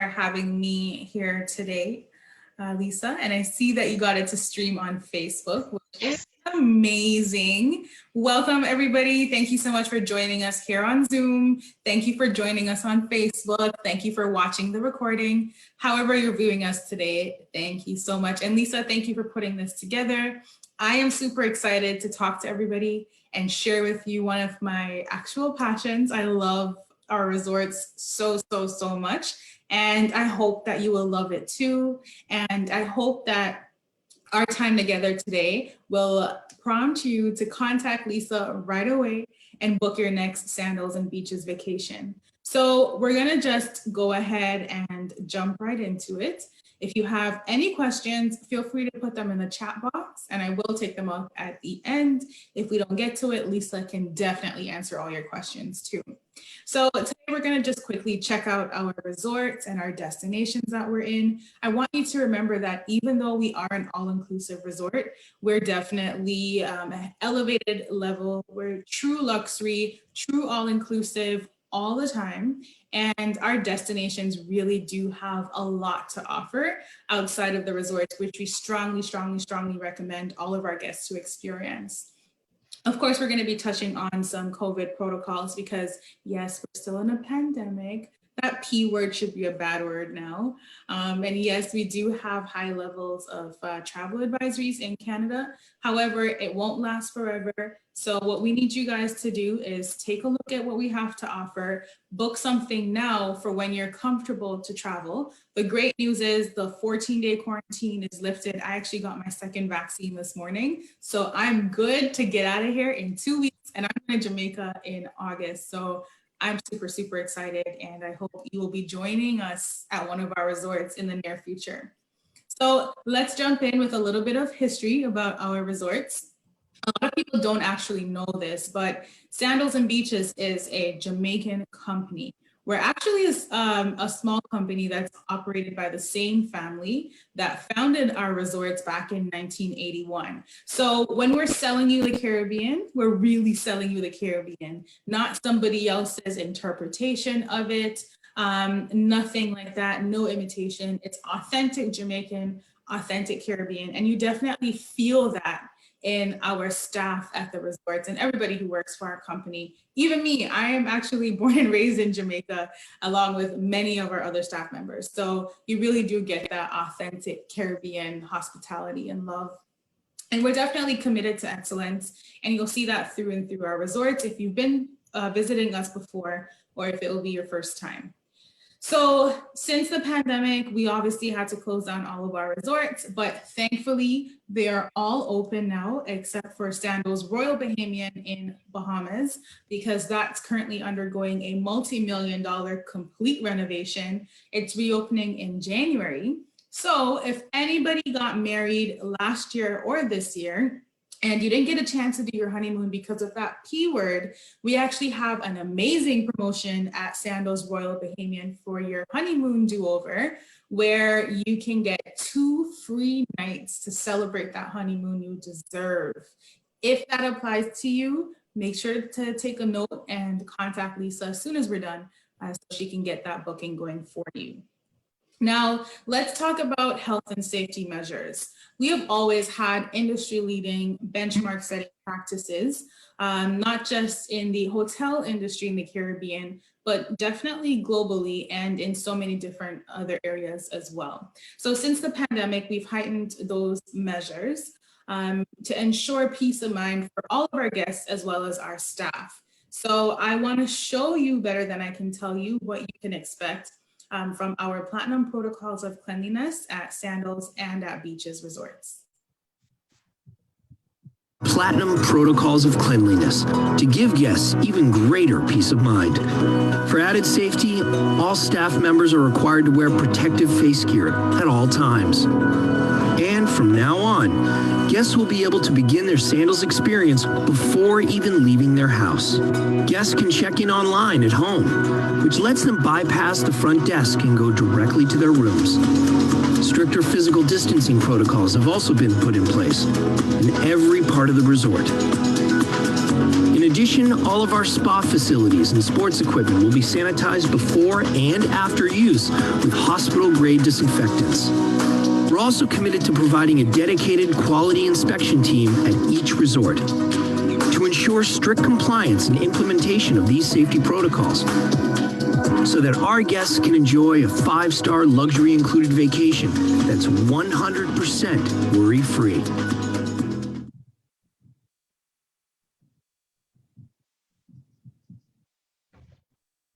having me here today, Lisa. And I see that you got it to stream on Facebook, which is amazing. Welcome, everybody. Thank you so much for joining us here on Zoom. Thank you for joining us on Facebook. Thank you for watching the recording. However you're viewing us today, thank you so much. And Lisa, thank you for putting this together. I am super excited to talk to everybody and share with you one of my actual passions. I love our resorts so much. And I hope that you will love it too. And I hope that our time together today will prompt you to contact Lisa right away and book your next Sandals and Beaches vacation. So we're gonna just go ahead and jump right into it. If you have any questions, feel free to put them in the chat box and I will take them up at the end. If we don't get to it, Lisa can definitely answer all your questions too. So today we're going to just quickly check out our resorts and our destinations that we're in. I want you to remember that even though we are an all-inclusive resort, we're definitely an elevated level. We're true luxury, true all-inclusive all the time. And our destinations really do have a lot to offer outside of the resorts, which we strongly recommend all of our guests to experience. Of course, we're going to be touching on some COVID protocols because yes, we're still in a pandemic. That P word should be a bad word now. And yes, we do have high levels of travel advisories in Canada. However, it won't last forever. So what we need you guys to do is take a look at what we have to offer, book something now for when you're comfortable to travel. The great news is the 14-day quarantine is lifted. I actually got my second vaccine this morning. So I'm good to get out of here in 2 weeks and I'm going to Jamaica in August. So I'm super excited and I hope you will be joining us at one of our resorts in the near future. So let's jump in with a little bit of history about our resorts. A lot of people don't actually know this, but Sandals and Beaches is a Jamaican company. We're actually a small company that's operated by the same family that founded our resorts back in 1981. So when we're selling you the Caribbean, we're really selling you the Caribbean, not somebody else's interpretation of it, nothing like that, no imitation. It's authentic Jamaican, authentic Caribbean, and you definitely feel that in our staff at the resorts and everybody who works for our company. Even me, I am actually born and raised in Jamaica, along with many of our other staff members. So you really do get that authentic Caribbean hospitality and love. And we're definitely committed to excellence. And you'll see that through and through our resorts if you've been visiting us before, or if it will be your first time. So since the pandemic, we obviously had to close down all of our resorts, but thankfully they are all open now, except for Sandals Royal Bahamian in Bahamas, because that's currently undergoing a multi-million-dollar complete renovation. It's reopening in January. So if anybody got married last year or this year, and you didn't get a chance to do your honeymoon because of that P word, we actually have an amazing promotion at Sandals Royal Bahamian for your honeymoon do-over, where you can get 2 free nights to celebrate that honeymoon you deserve. If that applies to you, make sure to take a note and contact Lisa as soon as we're done so she can get that booking going for you. Now, let's talk about health and safety measures. We have always had industry-leading benchmark setting practices, not just in the hotel industry in the Caribbean, but definitely globally and in so many different other areas as well. So since the pandemic, we've heightened those measures to ensure peace of mind for all of our guests as well as our staff. So I want to show you better than I can tell you what you can expect from our platinum protocols of cleanliness at Sandals and at Beaches resorts. Platinum protocols of cleanliness to give guests even greater peace of mind. For added safety, all staff members are required to wear protective face gear at all times. And from now on, guests will be able to begin their Sandals experience before even leaving their house. Guests can check in online at home, which lets them bypass the front desk and go directly to their rooms. Stricter physical distancing protocols have also been put in place in every part of the resort. In addition addition, all of our spa facilities and sports equipment will be sanitized before and after use with hospital-grade disinfectants. We're also committed to providing a dedicated quality inspection team at each resort to ensure strict compliance and implementation of these safety protocols so that our guests can enjoy a 5-star luxury included vacation that's 100% worry-free.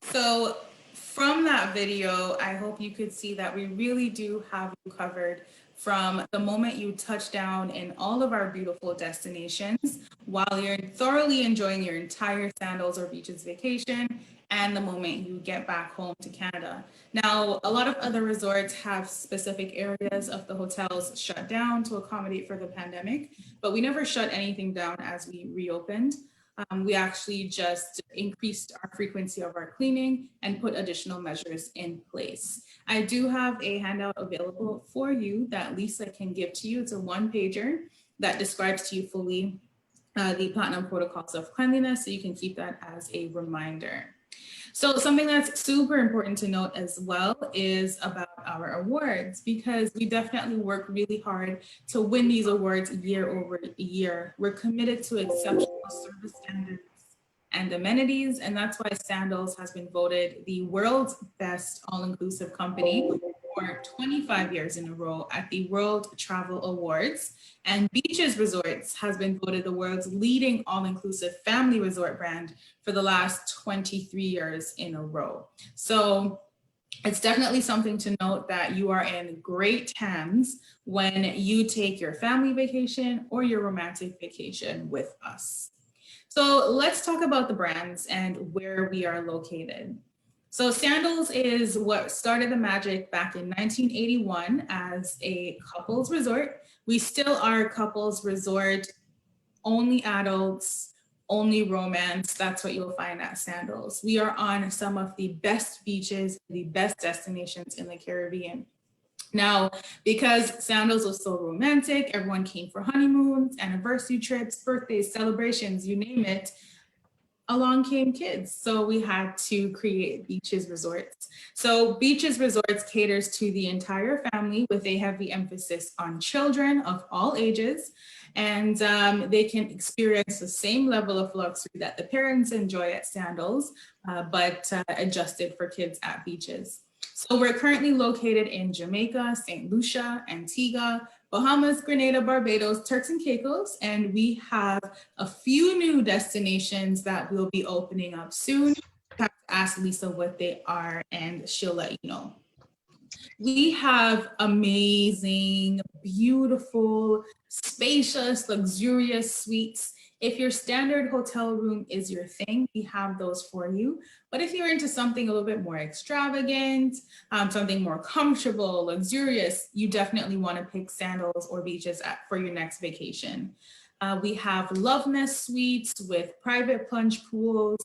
So from that video, I hope you could see that we really do have you covered from the moment you touch down in all of our beautiful destinations while you're thoroughly enjoying your entire Sandals or Beaches vacation and the moment you get back home to Canada. Now, a lot of other resorts have specific areas of the hotels shut down to accommodate for the pandemic, but we never shut anything down as we reopened. We actually just increased our frequency of our cleaning and put additional measures in place. I do have a handout available for you that Lisa can give to you. It's a 1-pager that describes to you fully the platinum protocols of cleanliness, so you can keep that as a reminder. So something that's super important to note as well is about our awards, because we definitely work really hard to win these awards year over year. We're committed to exceptional service standards and amenities, and that's why Sandals has been voted the world's best all-inclusive company for 25 years in a row at the World Travel Awards. And Beaches Resorts has been voted the world's leading all-inclusive family resort brand for the last 23 years in a row. So it's definitely something to note that you are in great hands when you take your family vacation or your romantic vacation with us. So let's talk about the brands and where we are located. So Sandals is what started the magic back in 1981 as a couples resort. We still are a couples resort, only adults, only romance. That's what you'll find at Sandals. We are on some of the best beaches, the best destinations in the Caribbean. Now, because Sandals was so romantic, everyone came for honeymoons, anniversary trips, birthdays, celebrations, you name it. Along came kids. So we had to create Beaches Resorts. So Beaches Resorts caters to the entire family with a heavy emphasis on children of all ages. And they can experience the same level of luxury that the parents enjoy at Sandals, but adjusted for kids at Beaches. So we're currently located in Jamaica, St. Lucia, Antigua, Bahamas, Grenada, Barbados, Turks and Caicos, and we have a few new destinations that will be opening up soon. I have to ask Lisa what they are and she'll let you know. We have amazing, beautiful, spacious, luxurious suites. If your standard hotel room is your thing, we have those for you. But if you're into something a little bit more extravagant, something more comfortable, luxurious, you definitely want to pick Sandals or Beaches for your next vacation. We have Love Nest suites with private plunge pools,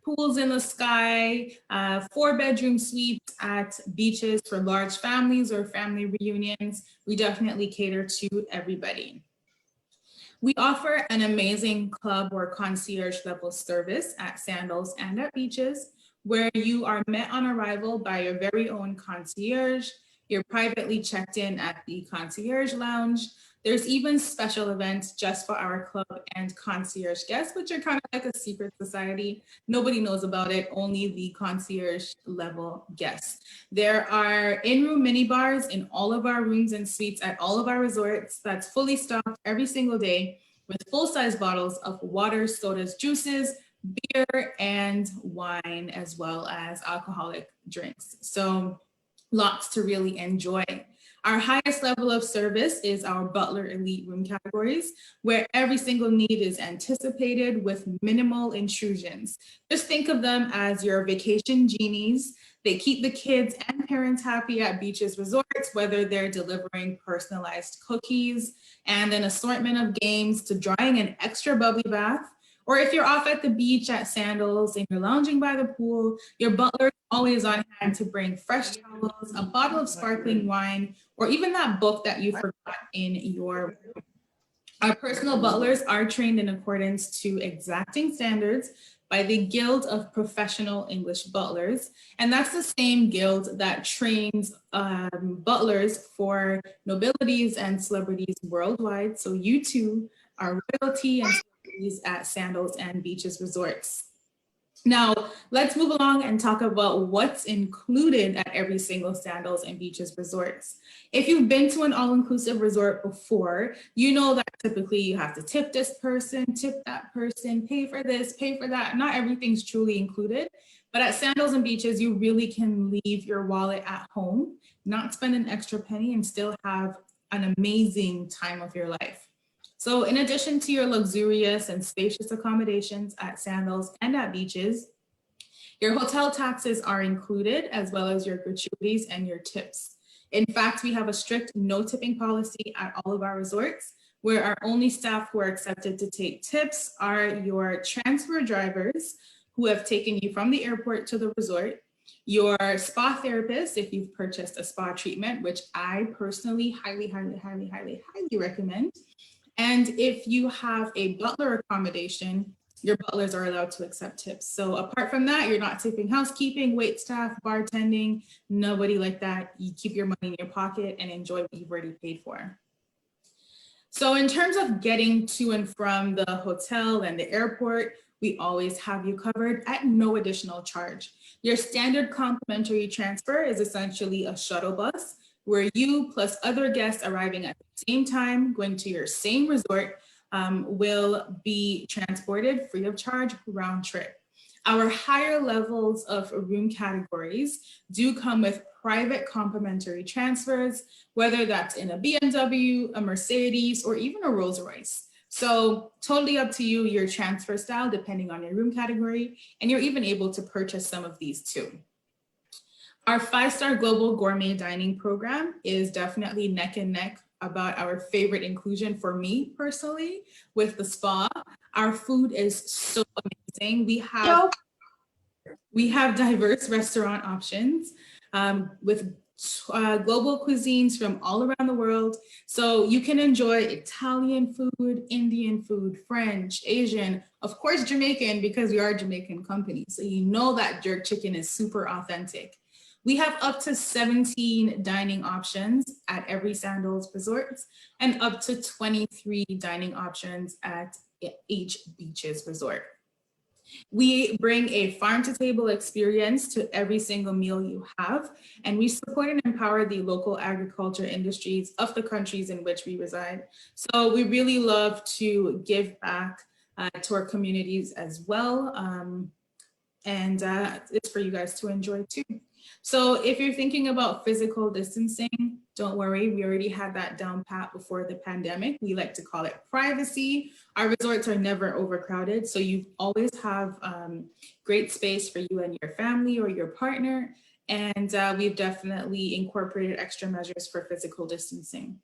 pools in the sky, 4-bedroom suites at Beaches for large families or family reunions. We definitely cater to everybody. We offer an amazing club or concierge level service at Sandals and at Beaches, where you are met on arrival by your very own concierge. You're privately checked in at the concierge lounge. There's even special events just for our club and concierge guests, which are kind of like a secret society. Nobody knows about it, only the concierge level guests. There are in-room mini bars in all of our rooms and suites at all of our resorts that's fully stocked every single day with full-size bottles of water, sodas, juices, beer, and wine, as well as alcoholic drinks. So lots to really enjoy. Our highest level of service is our Butler Elite room categories, where every single need is anticipated with minimal intrusions. Just think of them as your vacation genies. They keep the kids and parents happy at Beaches Resorts, whether they're delivering personalized cookies and an assortment of games to drawing an extra bubbly bath. Or if you're off at the beach at Sandals and you're lounging by the pool, your butler is always on hand to bring fresh towels, a bottle of sparkling wine, or even that book that you forgot in your room. Our personal butlers are trained in accordance to exacting standards by the Guild of Professional English Butlers. And that's the same guild that trains butlers for nobilities and celebrities worldwide. So you too are royalty and celebrities at Sandals and Beaches Resorts. Now, let's move along and talk about what's included at every single Sandals and Beaches resorts. If you've been to an all-inclusive resort before, you know that typically you have to tip this person, tip that person, pay for this, pay for that. Not everything's truly included, but at Sandals and Beaches, you really can leave your wallet at home, not spend an extra penny, and still have an amazing time of your life. So in addition to your luxurious and spacious accommodations at Sandals and at Beaches, your hotel taxes are included, as well as your gratuities and your tips. In fact, we have a strict no tipping policy at all of our resorts, where our only staff who are accepted to take tips are your transfer drivers who have taken you from the airport to the resort, your spa therapist, if you've purchased a spa treatment, which I personally highly recommend. And if you have a butler accommodation, your butlers are allowed to accept tips. So apart from that, you're not tipping housekeeping, wait staff, bartending, nobody like that. You keep your money in your pocket and enjoy what you've already paid for. So in terms of getting to and from the hotel and the airport, we always have you covered at no additional charge. Your standard complimentary transfer is essentially a shuttle bus where you plus other guests arriving at the same time, going to your same resort, will be transported free of charge round trip. Our higher levels of room categories do come with private complimentary transfers, whether that's in a BMW, a Mercedes, or even a Rolls Royce. So totally up to you, your transfer style, depending on your room category, and you're even able to purchase some of these too. Our 5-star global gourmet dining program is definitely neck and neck about our favorite inclusion for me personally with the spa. Our food is so amazing. We have diverse restaurant options with global cuisines from all around the world. So you can enjoy Italian food, Indian food, French, Asian, of course, Jamaican, because we are a Jamaican company. So you know that jerk chicken is super authentic. We have up to 17 dining options at every Sandals resort and up to 23 dining options at each Beaches resort. We bring a farm to table experience to every single meal you have, and we support and empower the local agriculture industries of the countries in which we reside. So we really love to give back to our communities as well. And it's for you guys to enjoy too. So if you're thinking about physical distancing, don't worry, we already had that down pat before the pandemic. We like to call it privacy. Our resorts are never overcrowded, so you always have great space for you and your family or your partner. And we've definitely incorporated extra measures for physical distancing.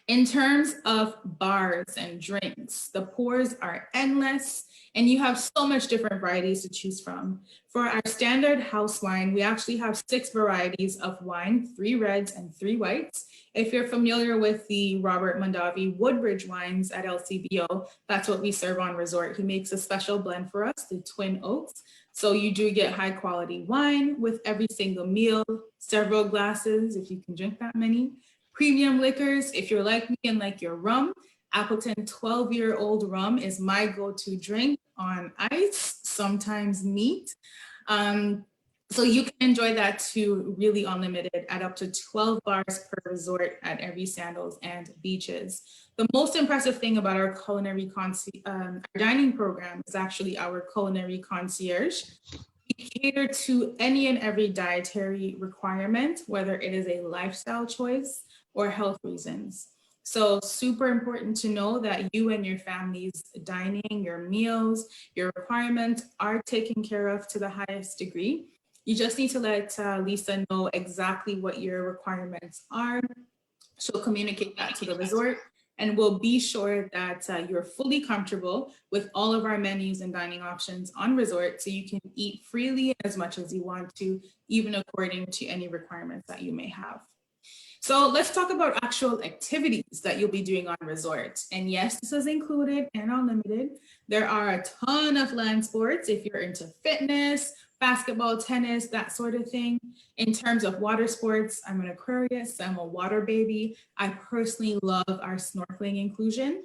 In terms of bars and drinks, the pours are endless and you have so much different varieties to choose from. For our standard house wine, we actually have 6 varieties of wine, 3 reds and 3 whites. If you're familiar with the Robert Mondavi Woodbridge wines at LCBO, that's what we serve on resort. He makes a special blend for us, the Twin Oaks. So you do get high quality wine with every single meal, several glasses if you can drink that many. Premium liquors, if you're like me and like your rum, Appleton 12-year-old rum is my go-to drink on ice, sometimes neat. So you can enjoy that too, really unlimited at up to 12 bars per resort at every Sandals and Beaches. The most impressive thing about our our dining program is actually our culinary concierge. We cater to any and every dietary requirement, whether it is a lifestyle choice or health reasons. So super important to know that you and your family's dining, your meals, your requirements are taken care of to the highest degree. You just need to let Lisa know exactly what your requirements are. She'll communicate that to the resort and we'll be sure that you're fully comfortable with all of our menus and dining options on resort so you can eat freely as much as you want to, even according to any requirements that you may have. So let's talk about actual activities that you'll be doing on resort. And yes, this is included and unlimited. There are a ton of land sports if you're into fitness, basketball, tennis, that sort of thing. In terms of water sports, I'm an Aquarius, I'm a water baby. I personally love our snorkeling inclusion.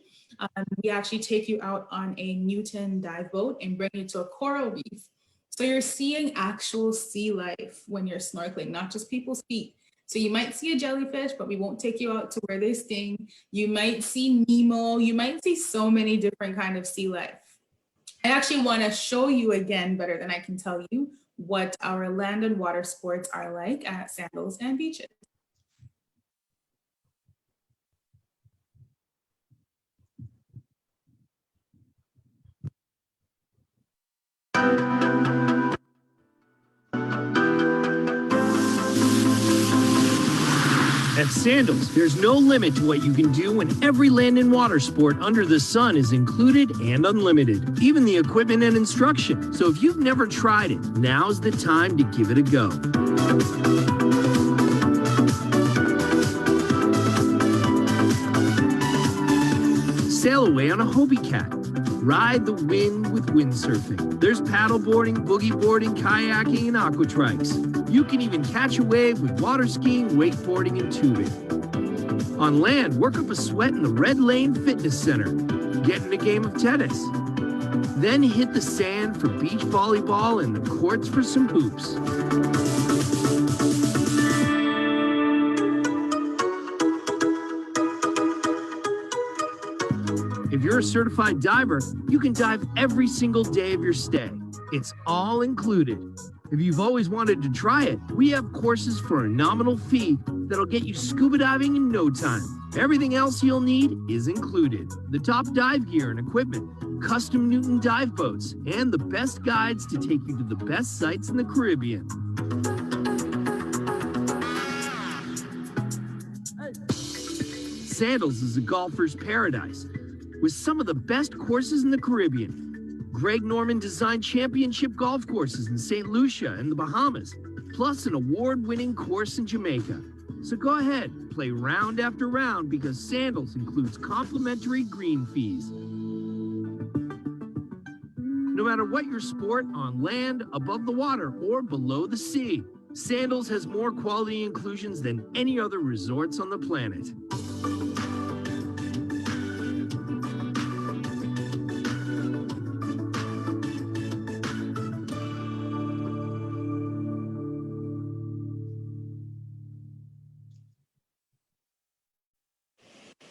We actually take you out on a Newton dive boat and bring you to a coral reef. So you're seeing actual sea life when you're snorkeling, not just people's feet. So you might see a jellyfish, but we won't take you out to where they sting. You might see Nemo. You might see so many different kinds of sea life. I actually want to show you again, better than I can tell you, what our land and water sports are like at Sandals and Beaches. At Sandals, there's no limit to what you can do when every land and water sport under the sun is included and unlimited, even the equipment and instruction. So if you've never tried it, now's the time to give it a go. Sail away on a Hobie Cat. Ride the wind with windsurfing. There's paddleboarding, boogie boarding, kayaking, and aquatrikes. You can even catch a wave with water skiing, wakeboarding, and tubing. On land, work up a sweat in the Red Lane Fitness Center. Get in a game of tennis. Then hit the sand for beach volleyball and the courts for some hoops. If you're a certified diver, you can dive every single day of your stay. It's all included. If you've always wanted to try it, we have courses for a nominal fee that'll get you scuba diving in no time. Everything else you'll need is included. The top dive gear and equipment, custom Newton dive boats, and the best guides to take you to the best sites in the Caribbean. Sandals is a golfer's paradise with some of the best courses in the Caribbean. Greg Norman designed championship golf courses in St. Lucia and the Bahamas, plus an award-winning course in Jamaica. So go ahead, play round after round because Sandals includes complimentary green fees. No matter what your sport, on land, above the water, or below the sea, Sandals has more quality inclusions than any other resorts on the planet.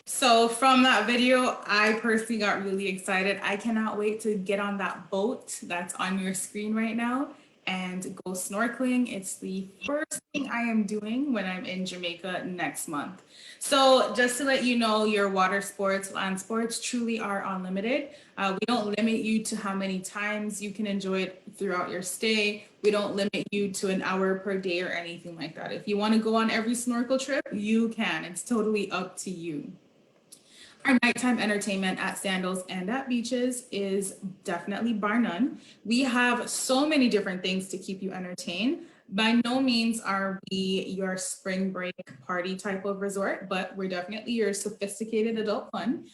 So from that video, I personally got really excited. I cannot wait to get on that boat that's on your screen right now and go snorkeling. It's the first thing I am doing when I'm in Jamaica next month. So just to let you know, your water sports, land sports truly are unlimited. We don't limit you to how many times you can enjoy it throughout your stay. We don't limit you to an hour per day or anything like that. If you want to go on every snorkel trip, you can. It's totally up to you. Our nighttime entertainment at Sandals and at Beaches is definitely bar none. We have so many different things to keep you entertained. By no means are we your spring break party type of resort, but we're definitely your sophisticated adult fun.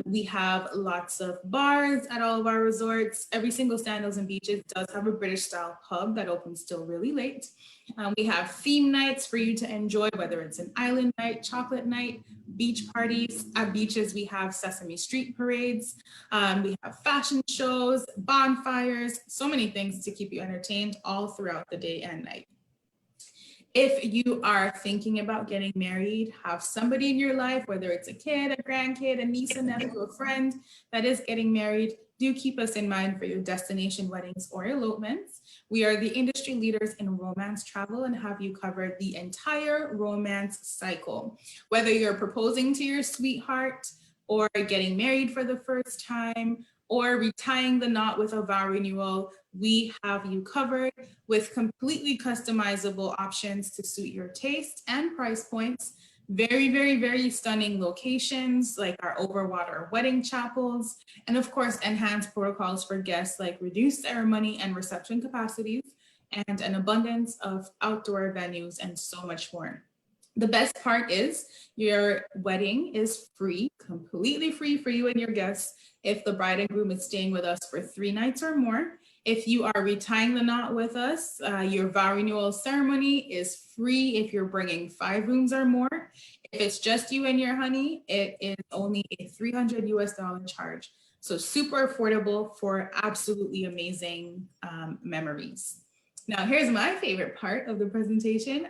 We have lots of bars at all of our resorts. Every single Sandals and Beaches does have a British style pub that opens still really late. We have theme nights for you to enjoy, whether it's an island night, chocolate night, beach parties. At Beaches, we have Sesame Street parades. We have fashion shows, bonfires, so many things to keep you entertained all throughout the day and night. If you are thinking about getting married, have somebody in your life, whether it's a kid, a grandkid, a niece, a nephew, a friend that is getting married, do keep us in mind for your destination weddings or elopements. We are the industry leaders in romance travel and have you covered the entire romance cycle. Whether you're proposing to your sweetheart or getting married for the first time or retying the knot with a vow renewal, we have you covered with completely customizable options to suit your taste and price points. Very, very, very stunning locations like our overwater wedding chapels, and of course, enhanced protocols for guests like reduced ceremony and reception capacities, and an abundance of outdoor venues and so much more. The best part is your wedding is free, completely free for you and your guests if the bride and groom is staying with us for 3 nights or more. If you are retying the knot with us, your vow renewal ceremony is free if you're bringing 5 rooms or more. If it's just you and your honey, it is only a $300 charge. So super affordable for absolutely amazing memories. Now, here's my favorite part of the presentation.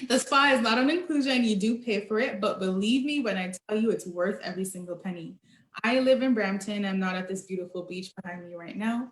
The spa is not an inclusion, you do pay for it, but believe me when I tell you it's worth every single penny. I live in Brampton, I'm not at this beautiful beach behind me right now.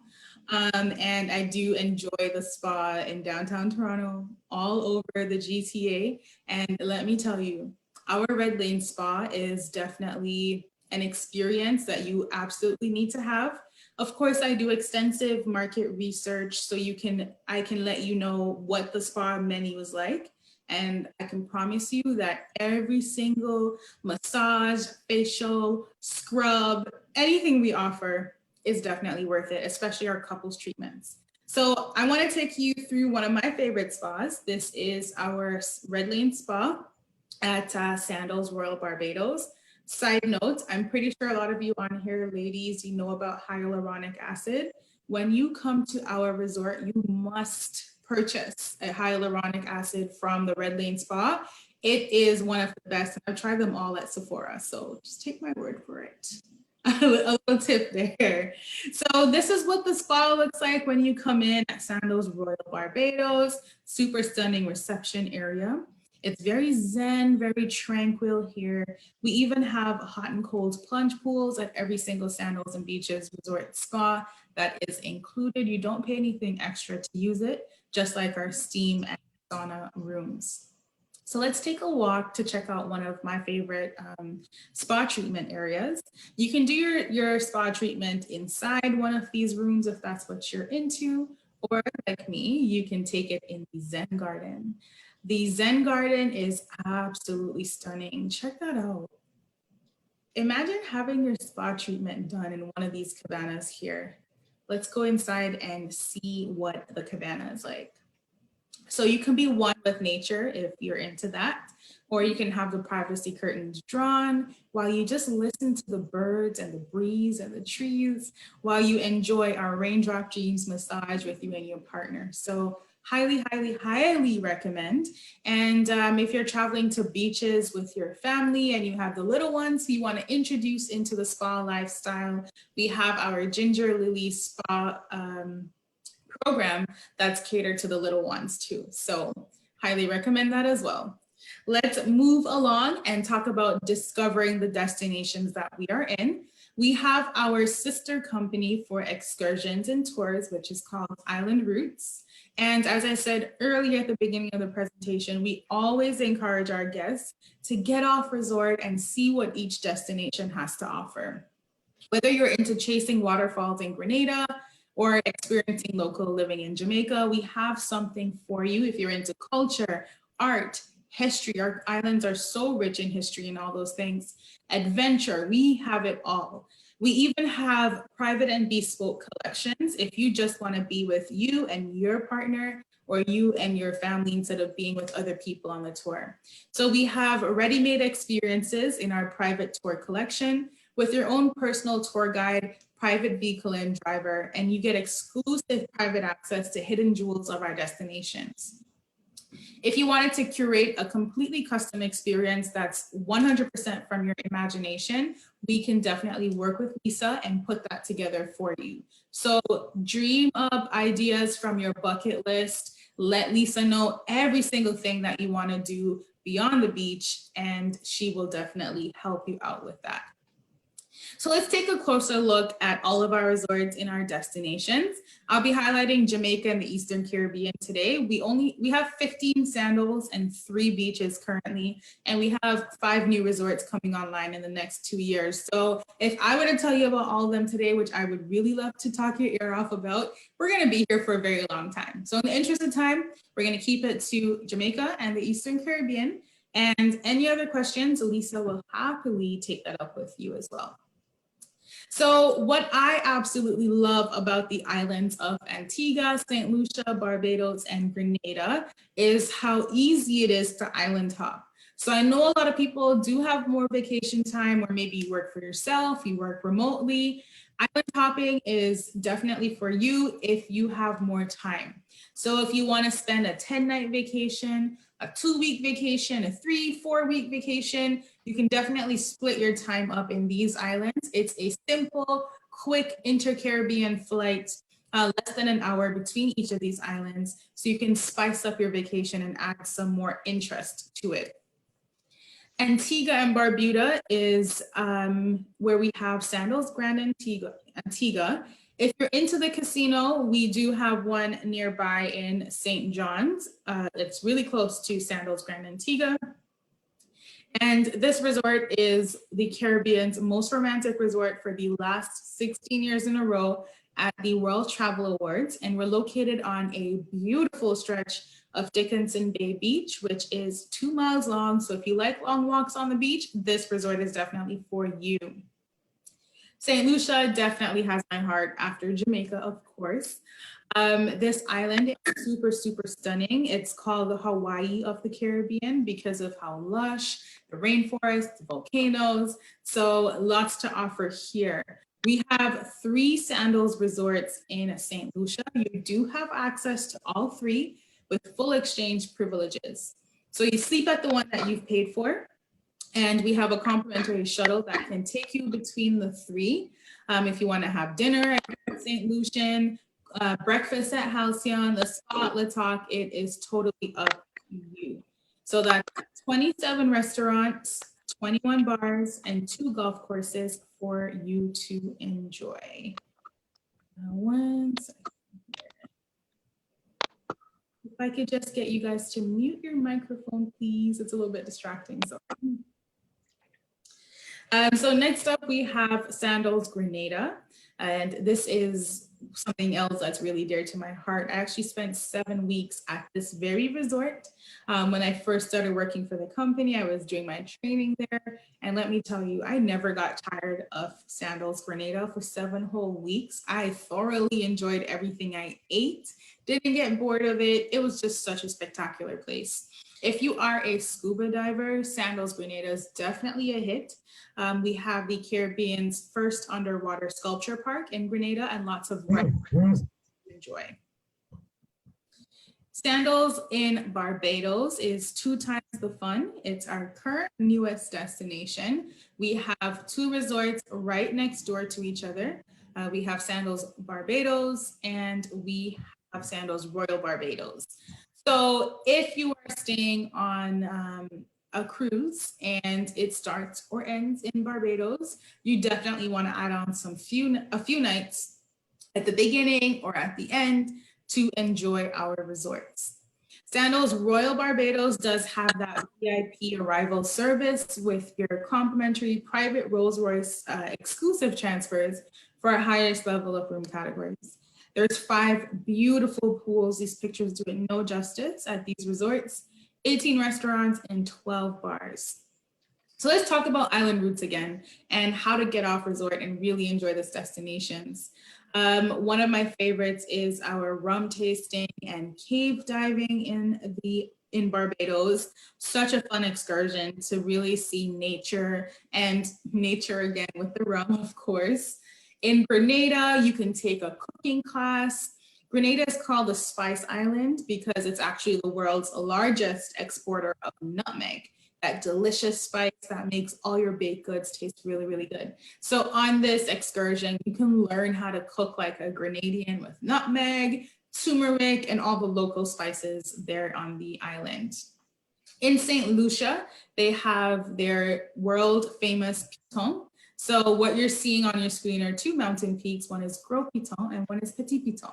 And I do enjoy the spa in downtown Toronto, all over the GTA. And let me tell you, our Red Lane Spa is definitely an experience that you absolutely need to have. Of course, I do extensive market research so I can let you know what the spa menu is like. And I can promise you that every single massage, facial, scrub, anything we offer is definitely worth it, especially our couples treatments. So I want to take you through one of my favorite spas. This is our Red Lane Spa at Sandals Royal Barbados. Side note, I'm pretty sure a lot of you on here, ladies, you know about hyaluronic acid. When you come to our resort, you must purchase a hyaluronic acid from the Red Lane Spa. It is one of the best. I've tried them all at Sephora, so just take my word for it. A little tip there. So this is what the spa looks like when you come in at Sandals Royal Barbados. Super stunning reception area. It's very zen, very tranquil here. We even have hot and cold plunge pools at every single Sandals and Beaches Resort Spa. That is included. You don't pay anything extra to use it, just like our steam and sauna rooms. So let's take a walk to check out one of my favorite spa treatment areas. You can do your spa treatment inside one of these rooms if that's what you're into, or like me, you can take it in the Zen Garden. The Zen Garden is absolutely stunning. Check that out. Imagine having your spa treatment done in one of these cabanas here. Let's go inside and see what the cabana is like. So you can be one with nature if you're into that, or you can have the privacy curtains drawn while you just listen to the birds and the breeze and the trees while you enjoy our raindrop dreams massage with you and your partner. So highly, highly, highly recommend. And if you're traveling to beaches with your family and you have the little ones who you want to introduce into the spa lifestyle, we have our Ginger Lily Spa program that's catered to the little ones too. So highly recommend that as well. Let's move along and talk about discovering the destinations that we are in. We have our sister company for excursions and tours, which is called Island Routes. And as I said earlier at the beginning of the presentation, we always encourage our guests to get off resort and see what each destination has to offer. Whether you're into chasing waterfalls in Grenada or experiencing local living in Jamaica, we have something for you. If you're into culture, art, history, our islands are so rich in history and all those things. Adventure, we have it all. We even have private and bespoke collections if you just want to be with you and your partner, or you and your family instead of being with other people on the tour. So we have ready-made experiences in our private tour collection with your own personal tour guide, private vehicle and driver, and you get exclusive private access to hidden jewels of our destinations. If you wanted to curate a completely custom experience that's 100% from your imagination, we can definitely work with Lisa and put that together for you. So dream up ideas from your bucket list. Let Lisa know every single thing that you want to do beyond the beach, and she will definitely help you out with that. So let's take a closer look at all of our resorts in our destinations. I'll be highlighting Jamaica and the Eastern Caribbean today. We have 15 sandals and 3 beaches currently, and we have 5 new resorts coming online in the next 2 years. So if I were to tell you about all of them today, which I would really love to talk your ear off about, we're gonna be here for a very long time. So in the interest of time, we're gonna keep it to Jamaica and the Eastern Caribbean. And any other questions, Lisa will happily take that up with you as well. So what I absolutely love about the islands of Antigua, St. Lucia, Barbados, and Grenada is how easy it is to island hop. So I know a lot of people do have more vacation time, or maybe you work for yourself, you work remotely. Island hopping is definitely for you if you have more time. So if you want to spend a 10-night vacation, a 2-week vacation, a 3-4 week vacation, you can definitely split your time up in these islands. It's a simple, quick inter-Caribbean flight, less than an hour between each of these islands. So you can spice up your vacation and add some more interest to it. Antigua and Barbuda is where we have Sandals Grand Antigua. If you're into the casino, we do have one nearby in St. John's. It's really close to Sandals Grand Antigua. And this resort is the Caribbean's most romantic resort for the last 16 years in a row at the World Travel Awards. And we're located on a beautiful stretch of Dickinson Bay Beach, which is 2 miles long. So if you like long walks on the beach, this resort is definitely for you. St. Lucia definitely has my heart after Jamaica, of course. This island is super, super stunning. It's called the Hawaii of the Caribbean because of how lush, the rainforest, the volcanoes. So lots to offer here. We have 3 Sandals resorts in St. Lucia. You do have access to all 3 with full exchange privileges. So you sleep at the one that you've paid for, and we have a complimentary shuttle that can take you between the 3. If you want to have dinner at St. Lucian, breakfast at Halcyon, the spa at Le Toc, it is totally up to you. So that's 27 restaurants, 21 bars, and 2 golf courses for you to enjoy. Now, one second here. If I could just get you guys to mute your microphone, please. It's a little bit distracting. So next up, we have Sandals Grenada, and this is something else that's really dear to my heart. I actually spent 7 weeks at this very resort. When I first started working for the company, I was doing my training there. And let me tell you, I never got tired of Sandals Grenada for 7 whole weeks. I thoroughly enjoyed everything I ate, didn't get bored of it. It was just such a spectacular place. If you are a scuba diver, Sandals Grenada is definitely a hit. We have the Caribbean's first underwater sculpture park in Grenada and lots of restaurants to enjoy. Sandals in Barbados is 2 times the fun. It's our current newest destination. We have 2 resorts right next door to each other. We have Sandals Barbados and we have Sandals Royal Barbados. So if you are staying on a cruise and it starts or ends in Barbados, you definitely want to add on a few nights at the beginning or at the end to enjoy our resorts. Sandals Royal Barbados does have that VIP arrival service with your complimentary private Rolls-Royce exclusive transfers for our highest level of room categories. There's 5 beautiful pools. These pictures do it no justice at these resorts, 18 restaurants and 12 bars. So let's talk about island routes again and how to get off resort and really enjoy this destinations. One of my favorites is our rum tasting and cave diving in Barbados. Such a fun excursion to really see nature, and nature again with the rum, of course. In Grenada, you can take a cooking class. Grenada is called the Spice Island because it's actually the world's largest exporter of nutmeg, that delicious spice that makes all your baked goods taste really, really good. So on this excursion, you can learn how to cook like a Grenadian with nutmeg, turmeric, and all the local spices there on the island. In St. Lucia, they have their world famous piton. So what you're seeing on your screen are 2 mountain peaks. One is Gros Piton and one is Petit Piton.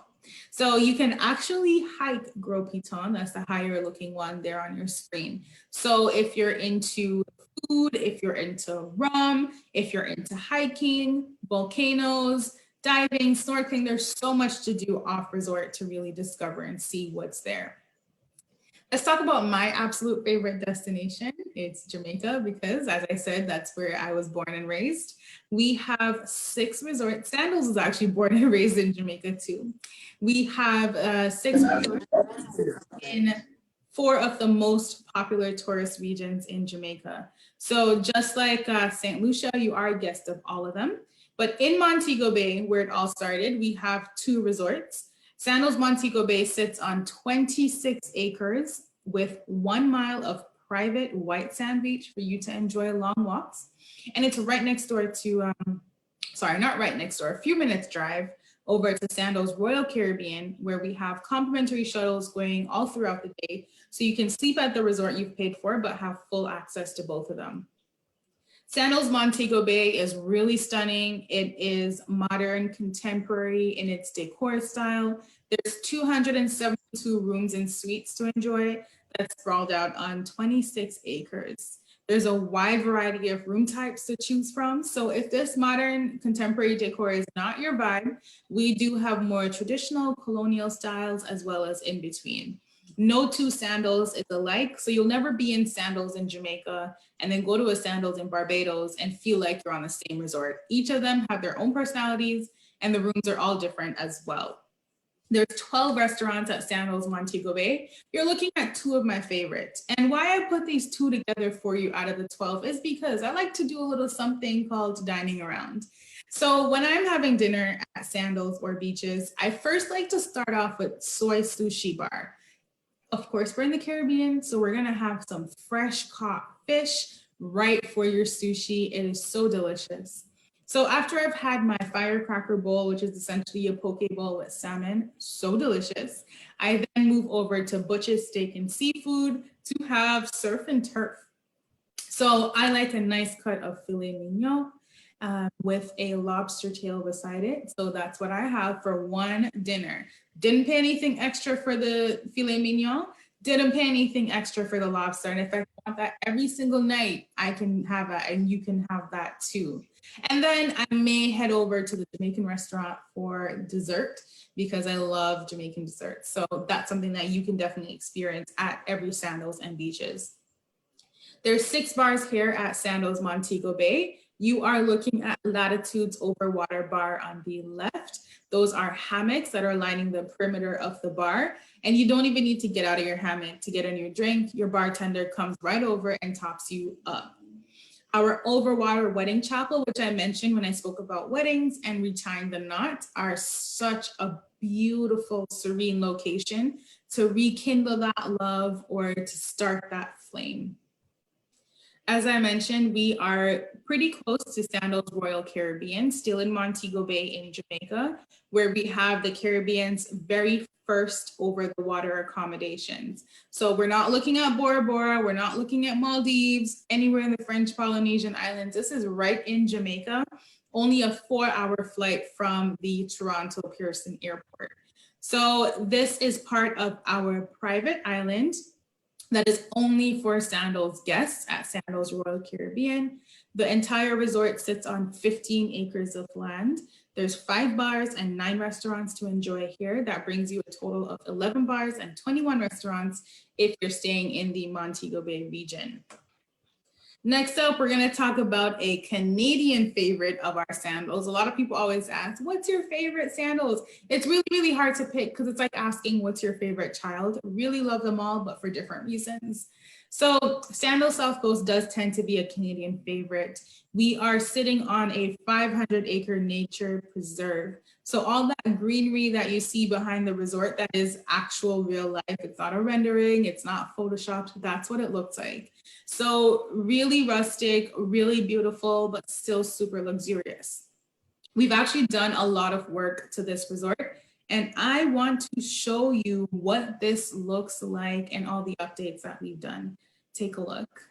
So you can actually hike Gros Piton. That's the higher looking one there on your screen. So if you're into food, if you're into rum, if you're into hiking, volcanoes, diving, snorkeling, there's so much to do off resort to really discover and see what's there. Let's talk about my absolute favorite destination. it's Jamaica because, as I said, that's where I was born and raised. We have 6 resorts. Sandals was actually born and raised in Jamaica too. We have 6 resorts in 4 of the most popular tourist regions in Jamaica. So just like St. Lucia, you are a guest of all of them. But in Montego Bay, where it all started, we have 2 resorts. Sandals Montego Bay sits on 26 acres with 1 mile of private white sand beach for you to enjoy long walks. And it's right next door to, sorry, not right next door, a few minutes drive over to Sandals Royal Caribbean, where we have complimentary shuttles going all throughout the day. So you can sleep at the resort you've paid for, but have full access to both of them. Sandals Montego Bay is really stunning. It is modern, contemporary in its decor style. There's 272 rooms and suites to enjoy that's sprawled out on 26 acres. There's a wide variety of room types to choose from. So if this modern contemporary decor is not your vibe, we do have more traditional colonial styles as well as in between. No 2 Sandals is alike, so you'll never be in Sandals in Jamaica and then go to a Sandals in Barbados and feel like you're on the same resort. Each of them have their own personalities and the rooms are all different as well. There's 12 restaurants at Sandals Montego Bay. You're looking at 2 of my favorites. And why I put these 2 together for you out of the 12 is because I like to do a little something called dining around. So when I'm having dinner at Sandals or beaches, I first like to start off with soy sushi bar. Of course, we're in the Caribbean, so we're gonna have some fresh caught fish right for your sushi. It is so delicious. So after I've had my firecracker bowl, which is essentially a poke bowl with salmon, so delicious, I then move over to Butch's Steak and Seafood to have surf and turf. So I like a nice cut of filet mignon with a lobster tail beside it. So that's what I have for one dinner. Didn't pay anything extra for the filet mignon, didn't pay anything extra for the lobster. And if I want that every single night, I can have that and you can have that too. And then I may head over to the Jamaican restaurant for dessert because I love Jamaican desserts. So that's something that you can definitely experience at every Sandals and beaches. There's 6 bars here at Sandals Montego Bay. You are looking at Latitudes Over Water Bar on the left. Those are hammocks that are lining the perimeter of the bar. And you don't even need to get out of your hammock to get in your drink. Your bartender comes right over and tops you up. Our Overwater Wedding Chapel, which I mentioned when I spoke about weddings and retying the knot, are such a beautiful, serene location to rekindle that love or to start that flame. As I mentioned, we are pretty close to Sandals Royal Caribbean, still in Montego Bay in Jamaica, where we have the Caribbean's very first over-the-water accommodations. So we're not looking at Bora Bora, we're not looking at Maldives, anywhere in the French Polynesian Islands. This is right in Jamaica, only a 4-hour flight from the Toronto Pearson Airport. So this is part of our private island that is only for Sandals guests at Sandals Royal Caribbean. The entire resort sits on 15 acres of land. There's 5 bars and 9 restaurants to enjoy here. That brings you a total of 11 bars and 21 restaurants if you're staying in the Montego Bay region. Next up, we're going to talk about a Canadian favorite of our Sandals. A lot of people always ask, what's your favorite Sandals? It's really, really hard to pick because it's like asking what's your favorite child. Really love them all, but for different reasons. So Sandals South Coast does tend to be a Canadian favorite. We are sitting on a 500-acre nature preserve. So all that greenery that you see behind the resort, that is actual real life. It's not a rendering, it's not photoshopped. That's what it looks like. So really rustic, really beautiful, but still super luxurious. We've actually done a lot of work to this resort, and I want to show you what this looks like and all the updates that we've done. Take a look.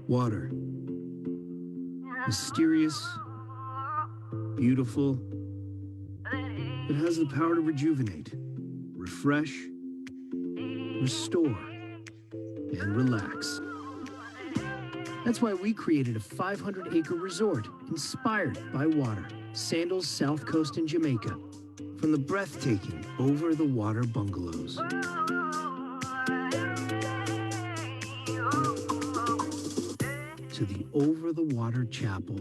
Water. Mysterious, beautiful. It has the power to rejuvenate, refresh, restore, and relax. That's why we created a 500-acre resort inspired by water, Sandals South Coast in Jamaica. From the breathtaking over-the-water bungalows to the over-the-water chapel,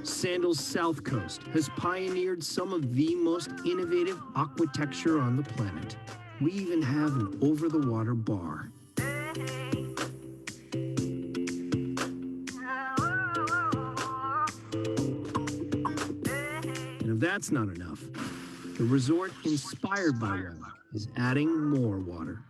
Sandals South Coast has pioneered some of the most innovative aquitecture on the planet. We even have an over-the-water bar. And if that's not enough, the resort inspired by water is adding more water.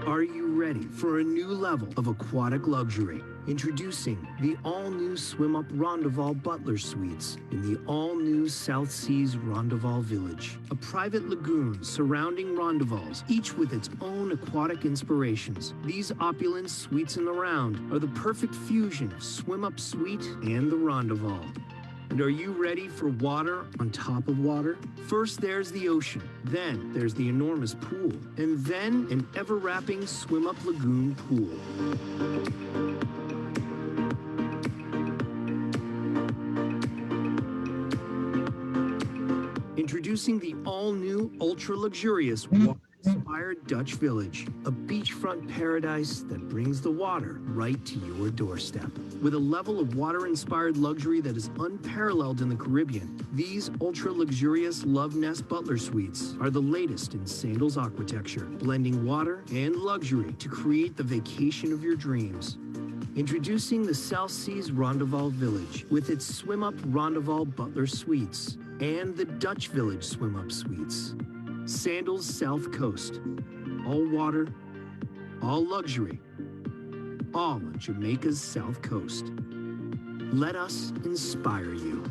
Are you ready for a new level of aquatic luxury? Introducing the all-new Swim Up RONDOVAL Butler Suites in the all-new South Seas RONDOVAL Village. A private lagoon surrounding RONDOVALs, each with its own aquatic inspirations. These opulent suites in the round are the perfect fusion of Swim Up Suite and the RONDOVAL. And are you ready for water on top of water? First, there's the ocean. Then, there's the enormous pool. And then, an ever-wrapping swim-up lagoon pool. Introducing the all-new, ultra-luxurious, water-inspired Dutch Village, a beachfront paradise that brings the water right to your doorstep. With a level of water-inspired luxury that is unparalleled in the Caribbean, these ultra-luxurious Love Nest Butler Suites are the latest in Sandals architecture, blending water and luxury to create the vacation of your dreams. Introducing the South Seas RONDOVAL Village with its Swim Up RONDOVAL Butler Suites and the Dutch Village Swim Up Suites. Sandals South Coast. All water, all luxury, all on Jamaica's South Coast. Let us inspire you.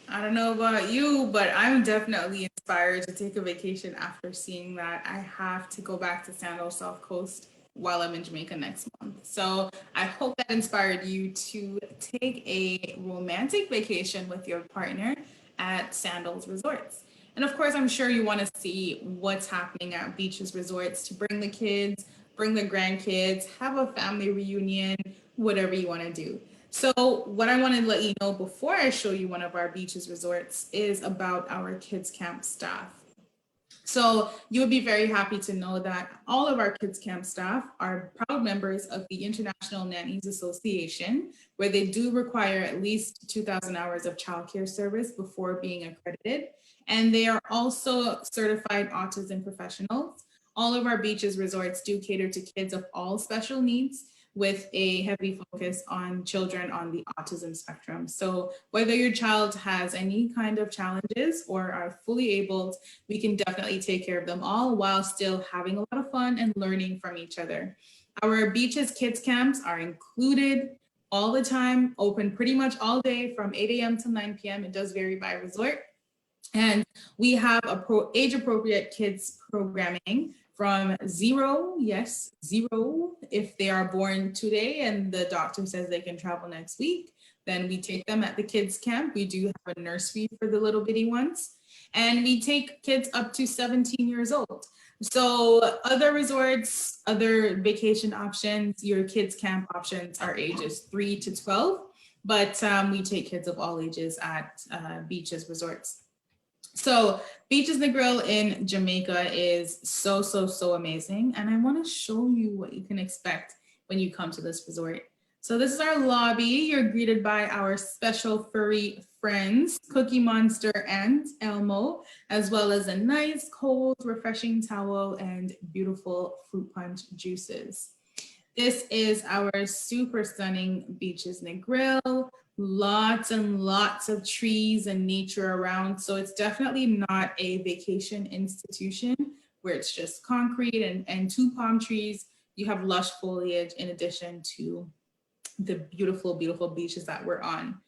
I don't know about you, but I'm definitely inspired to take a vacation after seeing that. I have to go back to Sandals South Coast while I'm in Jamaica next month. So I hope that inspired you to take a romantic vacation with your partner at Sandals Resorts. And of course, I'm sure you want to see what's happening at Beaches Resorts to bring the kids, bring the grandkids, have a family reunion, whatever you want to do. So what I want to let you know before I show you one of our Beaches Resorts is about our kids camp staff. So you would be very happy to know that all of our kids camp staff are proud members of the International Nannies Association, where they do require at least 2,000 hours of childcare service before being accredited. And they are also certified autism professionals. All of our Beaches Resorts do cater to kids of all special needs, with a heavy focus on children on the autism spectrum. So whether your child has any kind of challenges or are fully able, we can definitely take care of them all while still having a lot of fun and learning from each other. Our Beaches Kids Camps are included all the time, open pretty much all day from 8 a.m. to 9 p.m. It does vary by resort. And we have age-appropriate kids programming from zero, yes, zero, if they are born today and the doctor says they can travel next week, then we take them at the kids camp. We do have a nursery for the little bitty ones. And we take kids up to 17 years old. So other resorts, other vacation options, your kids camp options are ages 3 to 12, but we take kids of all ages at Beaches Resorts. So Beaches Negril in Jamaica is so amazing. And I want to show you what you can expect when you come to this resort. So this is our lobby. You're greeted by our special furry friends, Cookie Monster and Elmo, as well as a nice, cold, refreshing towel and beautiful fruit punch juices. This is our super stunning Beaches Negril. Lots and lots of trees and nature around. So it's definitely not a vacation institution where it's just concrete and 2 palm trees. You have lush foliage in addition to the beautiful, beautiful beaches that we're on.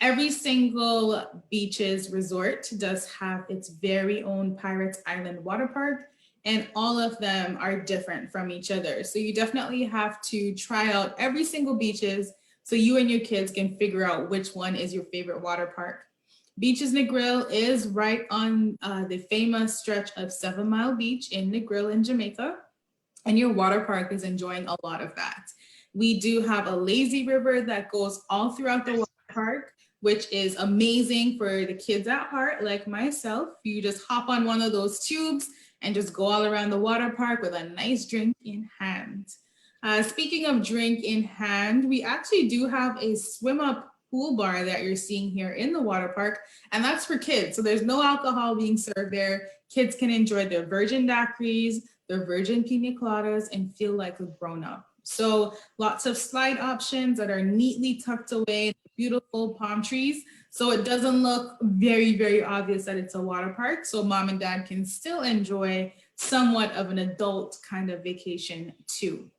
Every single Beaches resort does have its very own Pirates Island water park, and all of them are different from each other. So you definitely have to try out every single Beaches so you and your kids can figure out which one is your favorite water park. Beaches Negril is right on the famous stretch of 7 Mile Beach in Negril in Jamaica, and your water park is enjoying a lot of that. We do have a lazy river that goes all throughout the water park, which is amazing for the kids at heart, like myself. You just hop on one of those tubes and just go all around the water park with a nice drink in hand. Speaking of drink in hand, we actually do have a swim up pool bar that you're seeing here in the water park, and that's for kids. So there's no alcohol being served there. Kids can enjoy their virgin daiquiris, their virgin pina coladas, and feel like a grown up. So lots of slide options that are neatly tucked away, beautiful palm trees. So it doesn't look very, very obvious that it's a water park. So mom and dad can still enjoy somewhat of an adult kind of vacation too.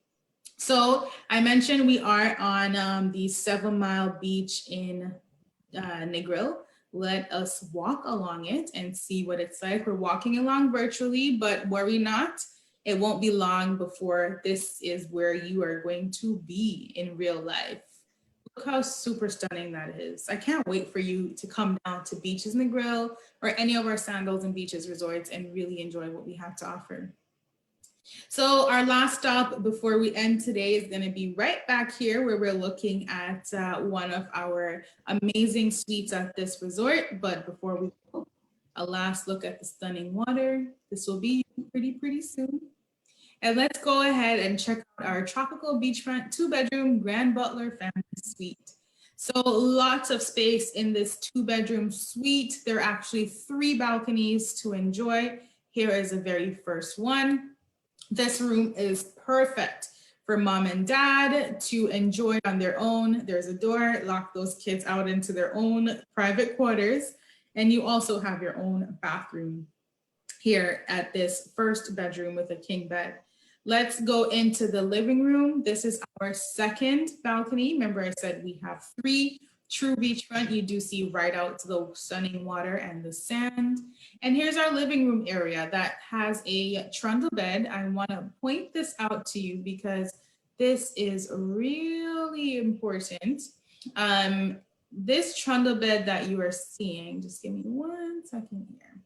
So I mentioned we are on the 7 Mile Beach in Negril. Let us walk along it and see what it's like. We're walking along virtually, but worry not. It won't be long before this is where you are going to be in real life. Look how super stunning that is. I can't wait for you to come down to Beaches Negril or any of our Sandals and Beaches resorts and really enjoy what we have to offer. So our last stop before we end today is going to be right back here where we're looking at one of our amazing suites at this resort. But before we go, a last look at the stunning water. This will be pretty soon. And let's go ahead and check out our tropical beachfront 2-bedroom Grand Butler family suite. So lots of space in this 2-bedroom suite. There are actually 3 balconies to enjoy. Here is the very first one. This room is perfect for mom and dad to enjoy on their own. There's a door, lock those kids out into their own private quarters. And you also have your own bathroom here at this first bedroom with a king bed. Let's go into the living room. This is our second balcony. Remember I said we have 3. True beachfront, you do see right out to the stunning water and the sand. And here's our living room area that has a trundle bed. I want to point this out to you because this is really important. This trundle bed that you are seeing, just give me 1 second here.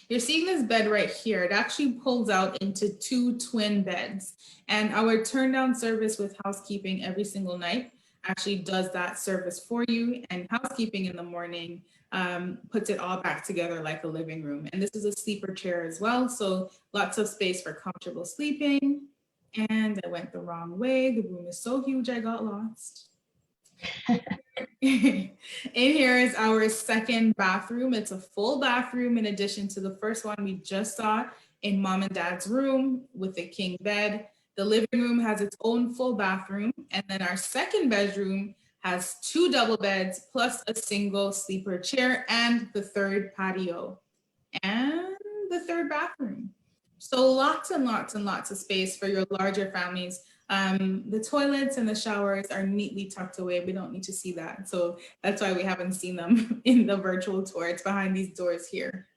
You're seeing this bed right here. It actually pulls out into 2 twin beds. And our turn down service with housekeeping every single night actually does that service for you, and housekeeping in the morning puts it all back together like a living room. And this is a sleeper chair as well, so lots of space for comfortable sleeping. And I went the wrong way. The room is so huge I got lost. In here is our second bathroom. It's a full bathroom in addition to the first one we just saw in mom and dad's room with a king bed. The living room has its own full bathroom, and then our second bedroom has 2 double beds plus a single sleeper chair and the 3rd patio and the 3rd bathroom. So lots and lots and lots of space for your larger families. The toilets and the showers are neatly tucked away. We don't need to see that. So that's why we haven't seen them in the virtual tour. It's behind these doors here.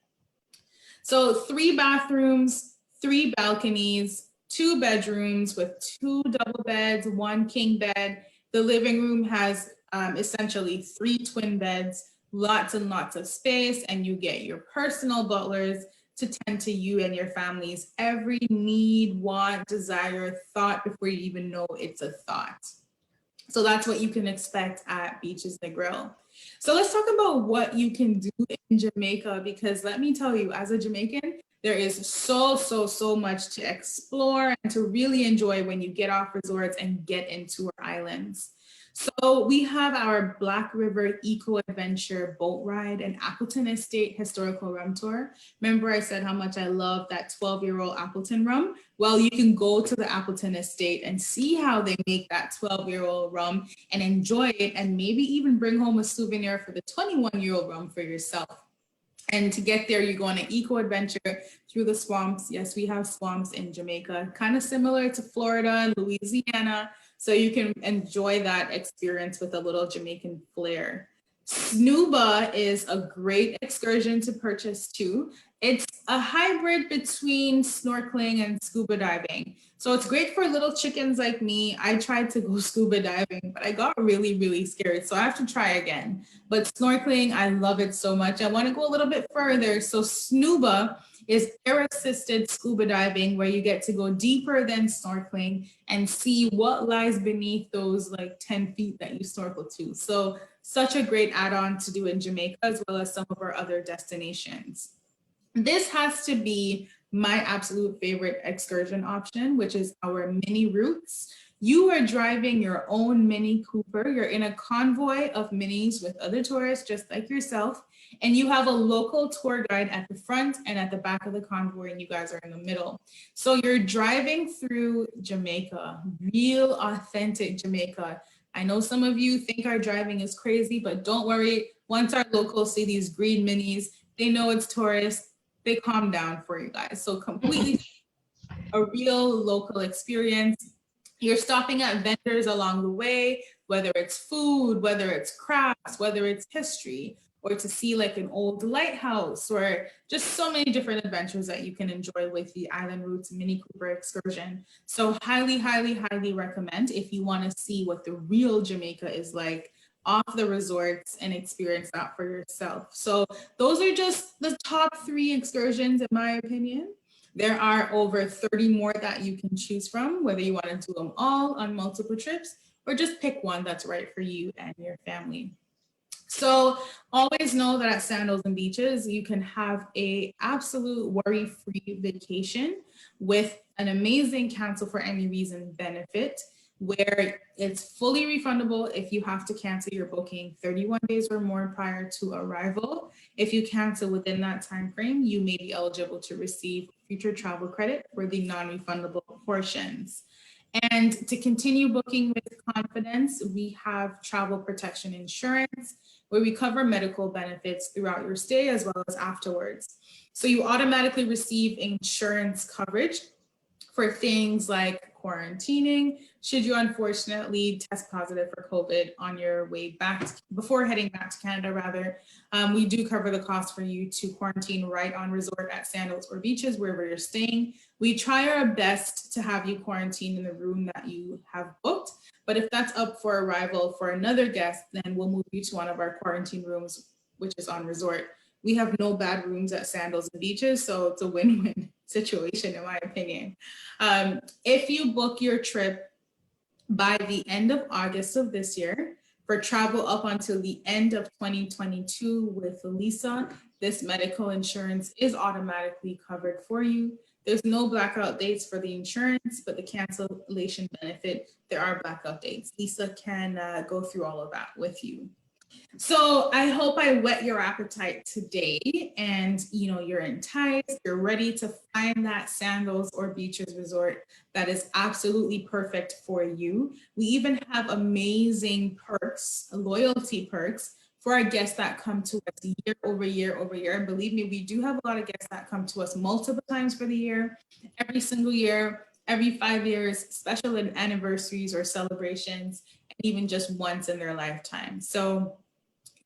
So 3 bathrooms, 3 balconies, 2 bedrooms with 2 double beds, 1 king bed. The living room has essentially 3 twin beds, lots and lots of space, and you get your personal butlers to tend to you and your family's every need, want, desire, thought before you even know it's a thought. So that's what you can expect at Beaches Negril. So let's talk about what you can do in Jamaica, because let me tell you, as a Jamaican, there is so much to explore and to really enjoy when you get off resorts and get into our islands. So we have our Black River Eco Adventure boat ride and Appleton Estate Historical Rum Tour. Remember I said how much I love that 12-year-old Appleton rum? Well, you can go to the Appleton Estate and see how they make that 12-year-old rum and enjoy it, and maybe even bring home a souvenir for the 21-year-old rum for yourself. And to get there, you go on an eco adventure through the swamps. Yes, we have swamps in Jamaica, kind of similar to Florida and Louisiana. So you can enjoy that experience with a little Jamaican flair. Snuba is a great excursion to purchase too. It's a hybrid between snorkeling and scuba diving. So it's great for little chickens like me. I tried to go scuba diving, but I got really, really scared. So I have to try again. But snorkeling, I love it so much. I want to go a little bit further. So Snuba is air-assisted scuba diving, where you get to go deeper than snorkeling and see what lies beneath those like 10 feet that you snorkel to. So such a great add-on to do in Jamaica, as well as some of our other destinations. This has to be my absolute favorite excursion option, which is our mini routes. You are driving your own Mini Cooper. You're in a convoy of minis with other tourists just like yourself, and you have a local tour guide at the front and at the back of the convoy, and you guys are in the middle. So you're driving through Jamaica, real authentic Jamaica. I know some of you think our driving is crazy, but don't worry. Once our locals see these green minis, they know it's tourists. They calm down for you guys. So completely a real local experience. You're stopping at vendors along the way, whether it's food, whether it's crafts, whether it's history, or to see like an old lighthouse, or just so many different adventures that you can enjoy with the Island Routes Mini Cooper excursion. So highly, highly, highly recommend if you want to see what the real Jamaica is like off the resorts and experience that for yourself. So those are just the top 3 excursions in my opinion. There are over 30 more that you can choose from, whether you want to do them all on multiple trips or just pick one that's right for you and your family. So always know that at Sandals and Beaches, you can have a absolute worry-free vacation with an amazing cancel for any reason benefit, where it's fully refundable if you have to cancel your booking 31 days or more prior to arrival. If you cancel within that time frame, you may be eligible to receive future travel credit for the non-refundable portions. And to continue booking with confidence, we have travel protection insurance, where we cover medical benefits throughout your stay as well as afterwards. So you automatically receive insurance coverage for things like quarantining, should you unfortunately test positive for COVID on your way back, before heading back to Canada rather. We do cover the cost for you to quarantine right on resort at Sandals or Beaches, wherever you're staying. We try our best to have you quarantine in the room that you have booked, but if that's up for arrival for another guest, then we'll move you to one of our quarantine rooms, which is on resort. We have no bad rooms at Sandals and Beaches, so it's a win-win situation in my opinion. If you book your trip by the end of August of this year, for travel up until the end of 2022 with Lisa, this medical insurance is automatically covered for you. There's no blackout dates for the insurance, but the cancellation benefit, there are blackout dates. Lisa can go through all of that with you. So I hope I whet your appetite today, and you're enticed, you're ready to find that Sandals or Beaches resort that is absolutely perfect for you. We even have amazing perks, loyalty perks for our guests that come to us year over year over year. And believe me, we do have a lot of guests that come to us multiple times for the year, every single year, every 5 years, special anniversaries or celebrations, and even just once in their lifetime. So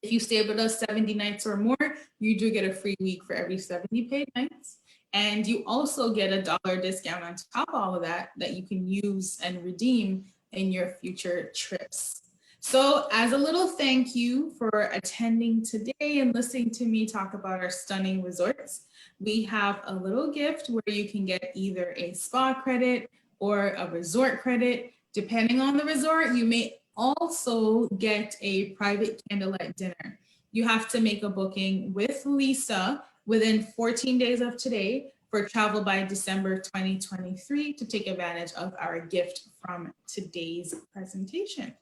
if you stay with us 70 nights or more, you do get a free week for every 70 paid nights. And you also get a $1 discount on top of all of that you can use and redeem in your future trips. So as a little thank you for attending today and listening to me talk about our stunning resorts, we have a little gift where you can get either a spa credit or a resort credit. Depending on the resort, you may also get a private candlelight dinner. You have to make a booking with Lisa within 14 days of today for travel by December 2023 to take advantage of our gift from today's presentation.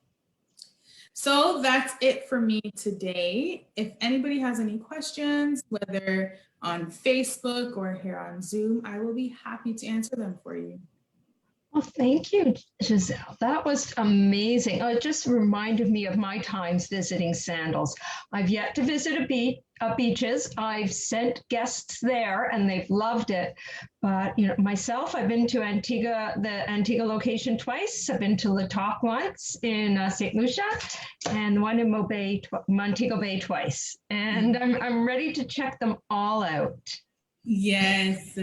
So that's it for me today. If anybody has any questions, whether on Facebook or here on Zoom, I will be happy to answer them for you. Well, thank you, Giselle. That was amazing. It just reminded me of my times visiting Sandals. I've yet to visit a beach. beaches. I've sent guests there and they've loved it. But, myself, I've been to Antigua, the Antigua location twice. I've been to La Toc once in St. Lucia and one in Montego Bay twice. And I'm ready to check them all out. Yes.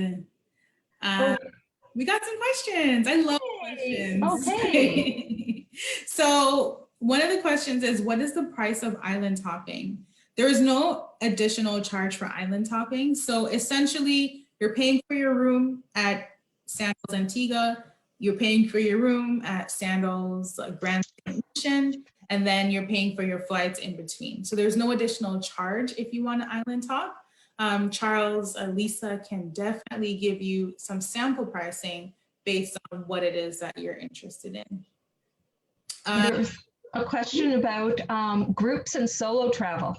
We got some questions. I love questions. Okay. So one of the questions is, what is the price of island hopping? There is no additional charge for island hopping. So essentially, you're paying for your room at Sandals Antigua, you're paying for your room at Sandals Grand St. Lucian, and then you're paying for your flights in between. So there's no additional charge if you want an island hop. Charles, Lisa can definitely give you some sample pricing based on what it is that you're interested in. There was a question about groups and solo travel.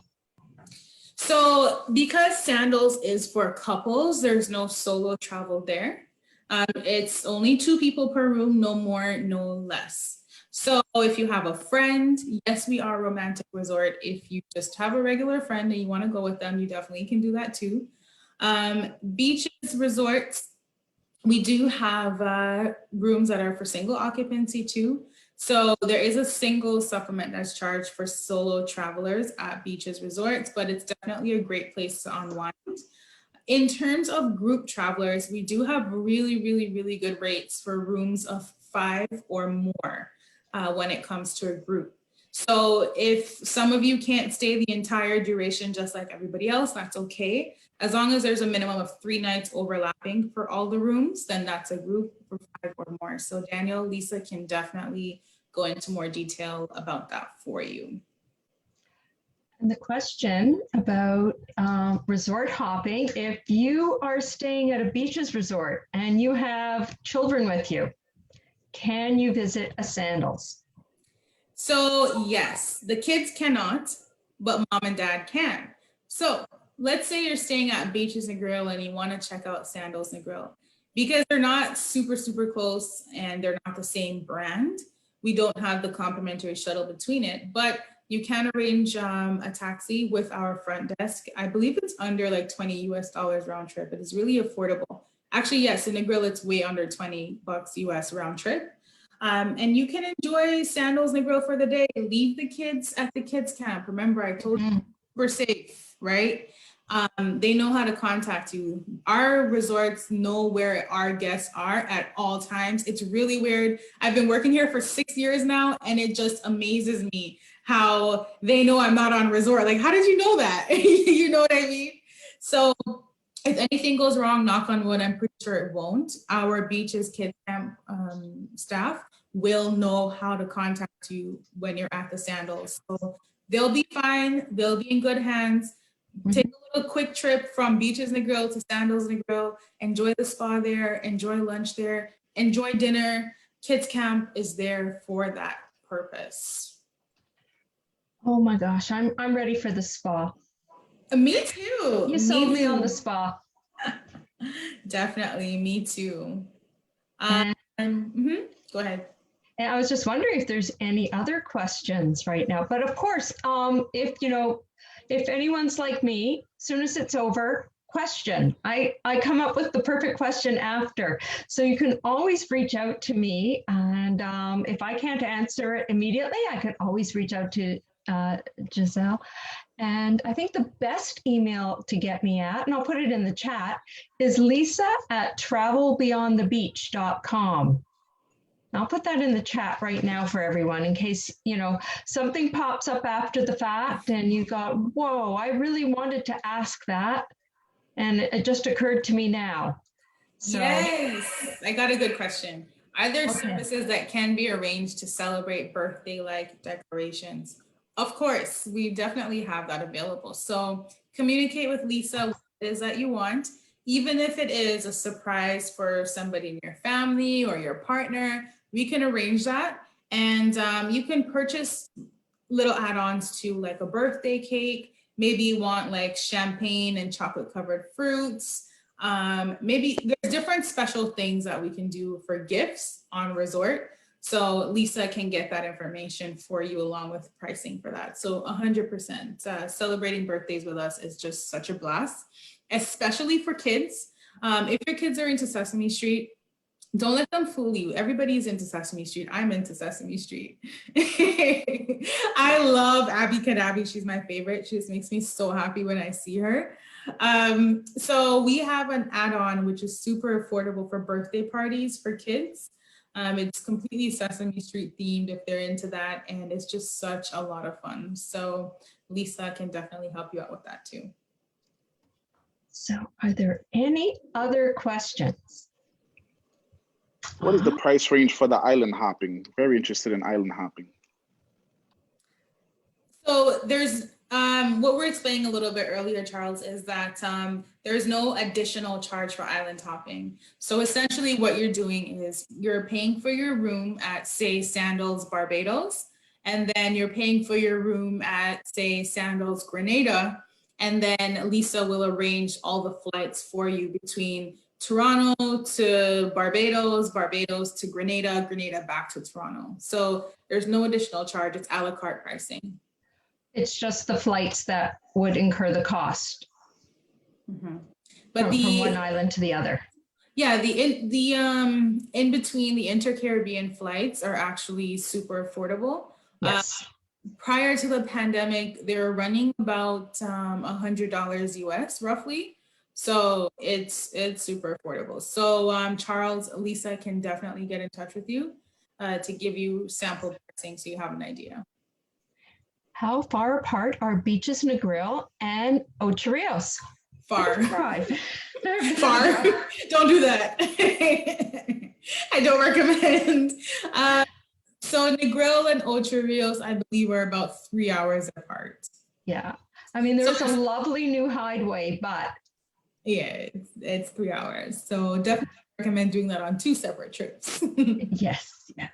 So because Sandals is for couples, there's no solo travel there. It's only 2 people per room, no more, no less. So if you have a friend, yes, we are a romantic resort. If you just have a regular friend and you want to go with them, you definitely can do that too. Beaches, resorts, we do have rooms that are for single occupancy too. So there is a single supplement that's charged for solo travelers at beaches, resorts, but it's definitely a great place to unwind. In terms of group travelers, we do have really, really, really good rates for rooms of 5 or more when it comes to a group. So if some of you can't stay the entire duration, just like everybody else, that's okay. As long as there's a minimum of 3 nights overlapping for all the rooms, then that's a group for 5 or more. So Daniel, Lisa can definitely go into more detail about that for you. And the question about resort hopping, if you are staying at a beaches resort and you have children with you, can you visit a Sandals? So yes, the kids cannot, but mom and dad can. So let's say you're staying at Beaches and Grill and you want to check out Sandals and Grill. Because they're not super, super close and they're not the same brand, we don't have the complimentary shuttle between it, but you can arrange a taxi with our front desk. I believe it's under like $20 US round trip. It is really affordable. Actually, yes, in the Grill, it's way under $20 US round trip. And you can enjoy Sandals and Grill for the day. Leave the kids at the kids camp. Remember, I told you we're safe, right? They know how to contact you. Our resorts know where our guests are at all times. It's really weird. I've been working here for 6 years now, and it just amazes me how they know I'm not on resort. Like, how did you know that? You know what I mean? So if anything goes wrong, knock on wood, I'm pretty sure it won't. Our Beaches Kids Camp staff will know how to contact you when you're at the Sandals. So they'll be fine. They'll be in good hands. Take a little quick trip from Beaches and Grill to Sandals and Grill. Enjoy the spa there. Enjoy lunch there. Enjoy dinner. Kids Camp is there for that purpose. Oh my gosh, I'm ready for the spa. Me too. You sold me on the spa. Definitely, me too. Go ahead. And I was just wondering if there's any other questions right now. But of course, if anyone's like me, as soon as it's over, question. I come up with the perfect question after. So you can always reach out to me. And if I can't answer it immediately, I can always reach out to Giselle. And I think the best email to get me at, and I'll put it in the chat, is lisa@travelbeyondthebeach.com. I'll put that in the chat right now for everyone in case, something pops up after the fact and you got, whoa, I really wanted to ask that. And it just occurred to me now. So, yes, I got a good question. Are there services that can be arranged to celebrate birthday-like decorations? Of course, we definitely have that available. So communicate with Lisa what it is that you want, even if it is a surprise for somebody in your family or your partner, we can arrange that. And you can purchase little add-ons to like a birthday cake. Maybe you want like champagne and chocolate covered fruits. Maybe there's different special things that we can do for gifts on resort. So Lisa can get that information for you along with pricing for that. So 100%, celebrating birthdays with us is just such a blast, especially for kids. If your kids are into Sesame Street, don't let them fool you. Everybody's into Sesame Street. I'm into Sesame Street. I love Abby Kadabi. She's my favorite. She just makes me so happy when I see her. So we have an add-on, which is super affordable for birthday parties for kids. It's completely Sesame Street themed if they're into that. And it's just such a lot of fun. So Lisa can definitely help you out with that too. So are there any other questions? What is the price range for the island hopping? Very interested in island hopping. So there's what we're explaining a little bit earlier, Charles, is that there's no additional charge for island hopping. So essentially what you're doing is you're paying for your room at, say, Sandals Barbados, and then you're paying for your room at, say, Sandals Grenada, and then Lisa will arrange all the flights for you between Toronto to Barbados, Barbados to Grenada, Grenada back to Toronto. So there's no additional charge. It's a la carte pricing. It's just the flights that would incur the cost. Mm-hmm. But from one island to the other. Yeah, in between the inter-Caribbean flights are actually super affordable. Yes. Prior to the pandemic, they were running about $100 US roughly. So it's super affordable. So Charles, Lisa can definitely get in touch with you to give you sample pricing so you have an idea. How far apart are beaches Negril and Ocho Rios? Far. Drive. Far. Don't do that. I don't recommend. So Negril and Ocho Rios, I believe, are about 3 hours apart. Yeah. I mean, there's a lovely new hideaway, but. Yeah, it's 3 hours. So definitely recommend doing that on 2 separate trips. Yes. Yes.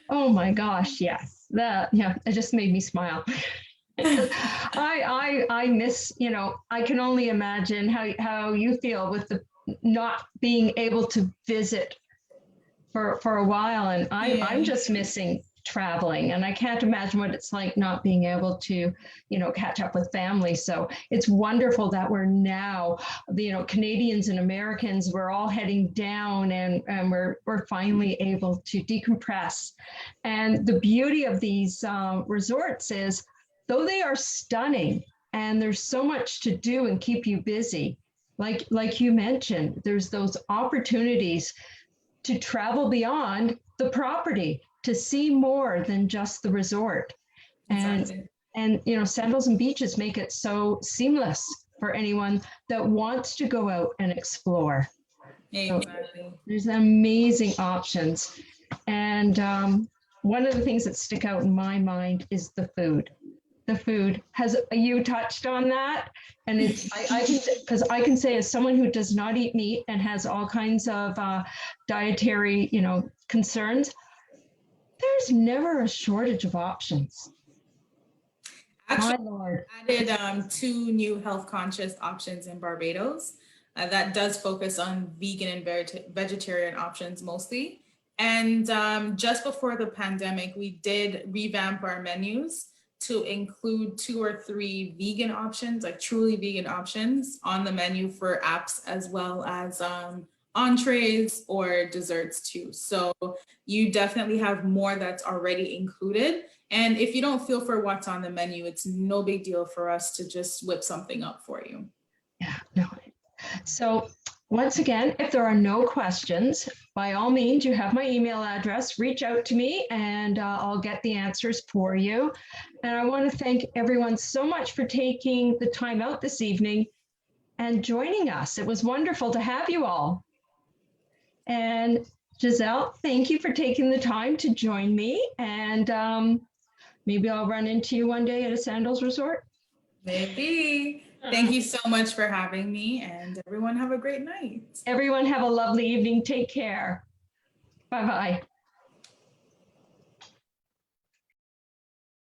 Oh my gosh. Yes. It just made me smile. I miss, I can only imagine how you feel with the not being able to visit for a while. And I'm just missing traveling, and I can't imagine what it's like not being able to, catch up with family. So it's wonderful that we're now, Canadians and Americans, we're all heading down and we're finally able to decompress. And the beauty of these resorts is, though they are stunning and there's so much to do and keep you busy, like you mentioned, there's those opportunities to travel beyond the property, to see more than just the resort. Exactly. And Sandals and beaches make it so seamless for anyone that wants to go out and explore. Exactly. So there's amazing options. And one of the things that stick out in my mind is the food. The food you touched on that, and I can say, as someone who does not eat meat and has all kinds of dietary concerns, there's never a shortage of options. Actually, my Lord. Added 2 new health conscious options in Barbados that does focus on vegan and vegetarian options mostly. And just before the pandemic, we did revamp our menus to include 2 or 3 vegan options, like truly vegan options on the menu for apps, as well as entrees or desserts too. So you definitely have more that's already included. And if you don't feel for what's on the menu, it's no big deal for us to just whip something up for you. Yeah, no. So once again, if there are no questions, by all means, you have my email address, reach out to me and I'll get the answers for you. And I want to thank everyone so much for taking the time out this evening and joining us. It was wonderful to have you all. And Giselle, thank you for taking the time to join me. And maybe I'll run into you one day at a Sandals resort. Maybe. Thank you so much for having me, and everyone have a great night. Everyone have a lovely evening. Take care. Bye-bye.